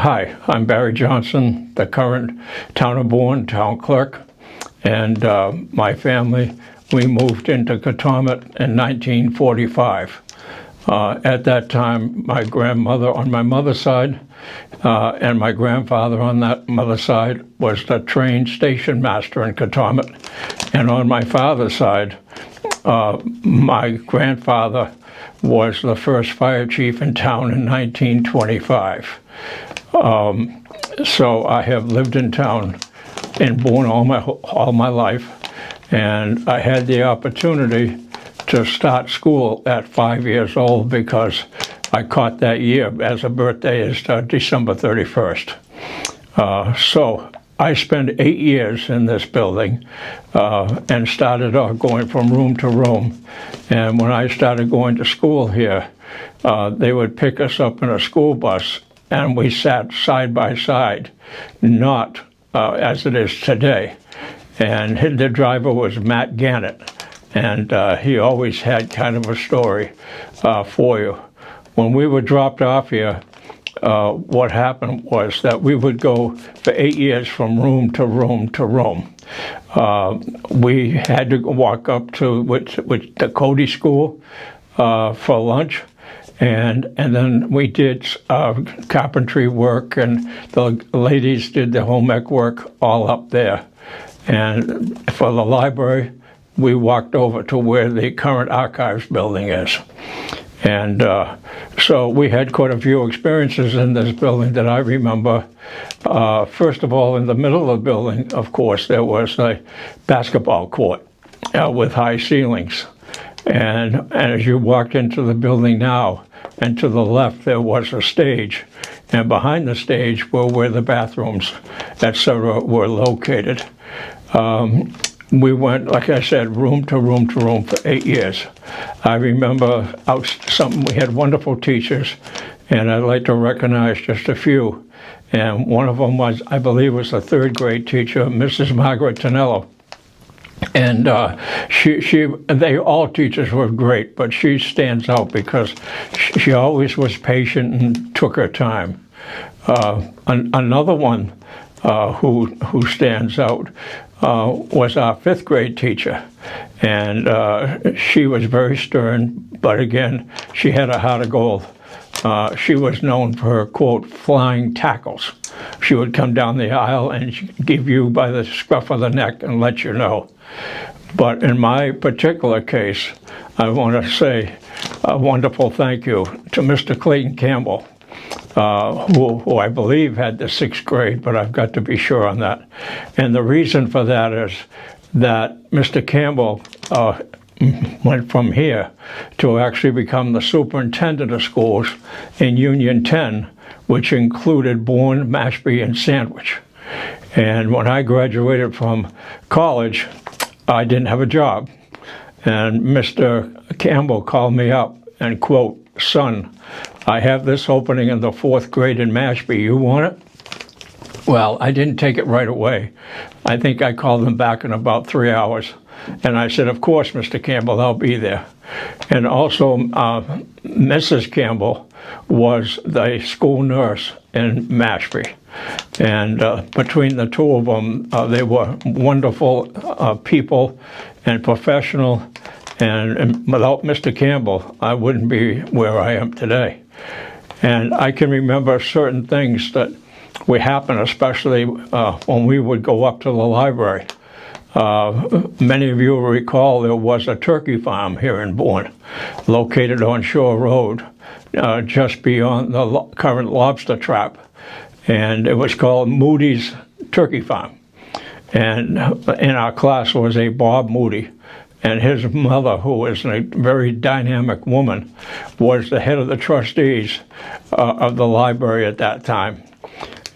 Hi, I'm Barry Johnson, the current Town of Bourne town clerk, and my family, we moved into Katomet in 1945. At that time, my grandmother on my mother's side and my grandfather on that mother's side was the train station master in Katomet. And on my father's side, my grandfather was the first fire chief in town in 1925. So I have lived in town in Bourne all my life, and I had the opportunity to start school at 5 years old because I caught that year as a birthday is December 31st. So I spent 8 years in this building and started off going from room to room. And when I started going to school here, they would pick us up in a school bus and we sat side by side, not as it is today. And the driver was Matt Gannett, and he always had kind of a story for you. When we were dropped off here, what happened was that we would go for 8 years from room to room to room. We had to walk up to the Cody School for lunch, and then we did carpentry work, and the ladies did the home ec work all up there. And for the library, we walked over to where the current archives building is. And so we had quite a few experiences in this building that I remember. First of all, in the middle of the building, of course, there was a basketball court with high ceilings. And as you walked into the building now, and to the left there was a stage. And behind the stage were where the bathrooms, etc., were located. We went, like I said, room to room to room for 8 years. I remember we had wonderful teachers, and I'd like to recognize just a few. And one of them was, I believe, was a third grade teacher, Mrs. Margaret Tonello. And all teachers were great, but she stands out because she always was patient and took her time. Another one who stands out was our fifth grade teacher, and she was very stern, but again, she had a heart of gold. She was known for her, quote, flying tackles. She would come down the aisle and give you by the scruff of the neck and let you know. But in my particular case, I want to say a wonderful thank you to Mr. Clayton Campbell, who I believe had the sixth grade, but I've got to be sure on that. And the reason for that is that Mr. Campbell went from here to actually become the superintendent of schools in Union 10, which included Bourne, Mashpee, and Sandwich. And when I graduated from college, I didn't have a job. And Mr. Campbell called me up and, quote, son, I have this opening in the fourth grade in Mashpee. You want it? Well, I didn't take it right away. I think I called them back in about 3 hours. And I said, of course, Mr. Campbell, I'll be there. And also, Mrs. Campbell was the school nurse in Mashpee. And between the two of them, they were wonderful people and professional. And without Mr. Campbell, I wouldn't be where I am today. And I can remember certain things that would happen, especially when we would go up to the library. Many of you will recall there was a turkey farm here in Bourne, located on Shore Road, just beyond the current lobster trap. And it was called Moody's Turkey Farm. And in our class was a Bob Moody. And his mother, who was a very dynamic woman, was the head of the trustees of the library at that time.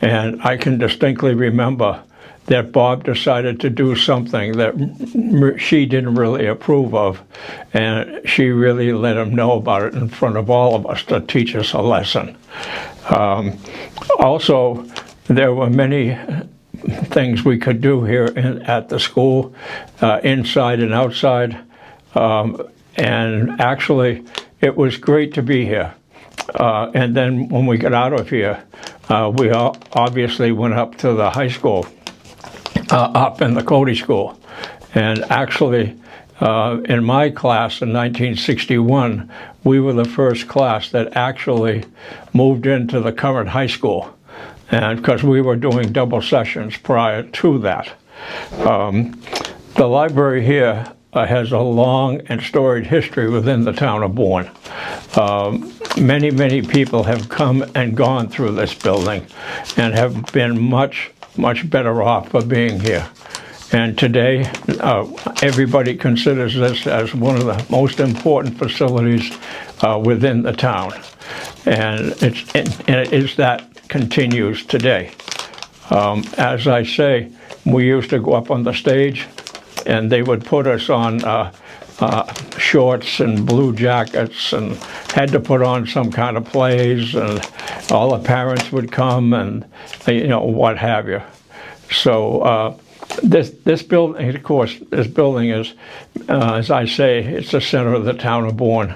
And I can distinctly remember that Bob decided to do something that she didn't really approve of, and she really let him know about it in front of all of us to teach us a lesson. Also, there were many things we could do here at the school, inside and outside, and actually it was great to be here. And then when we got out of here, we obviously went up to the high school, up in the Cody School. And actually, in my class in 1961, we were the first class that actually moved into the current high school, and because we were doing double sessions prior to that. The library here has a long and storied history within the town of Bourne. Many, many people have come and gone through this building and have been much, much better off for being here. And today, everybody considers this as one of the most important facilities within the town. And it is that continues today. As I say, we used to go up on the stage, and they would put us on shorts and blue jackets, and had to put on some kind of plays, and all the parents would come, and what have you. So this building, of course, this building is, as I say, it's the center of the town of Bourne.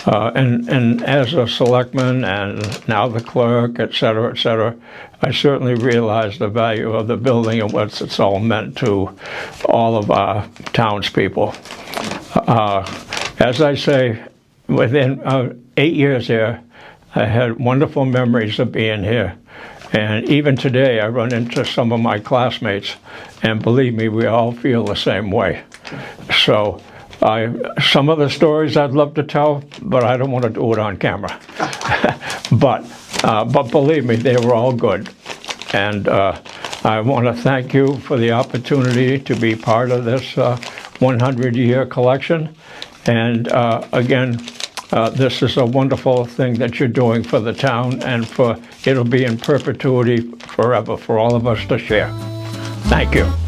And as a selectman and now the clerk, et cetera, I certainly realize the value of the building and what it's all meant to all of our townspeople. As I say, within 8 years here, I had wonderful memories of being here. And even today, I run into some of my classmates, and believe me, we all feel the same way. So some of the stories I'd love to tell, but I don't want to do it on camera. But believe me, they were all good. And I want to thank you for the opportunity to be part of this 100-year collection. And again, this is a wonderful thing that you're doing for the town, and it'll be in perpetuity forever for all of us to share. Thank you.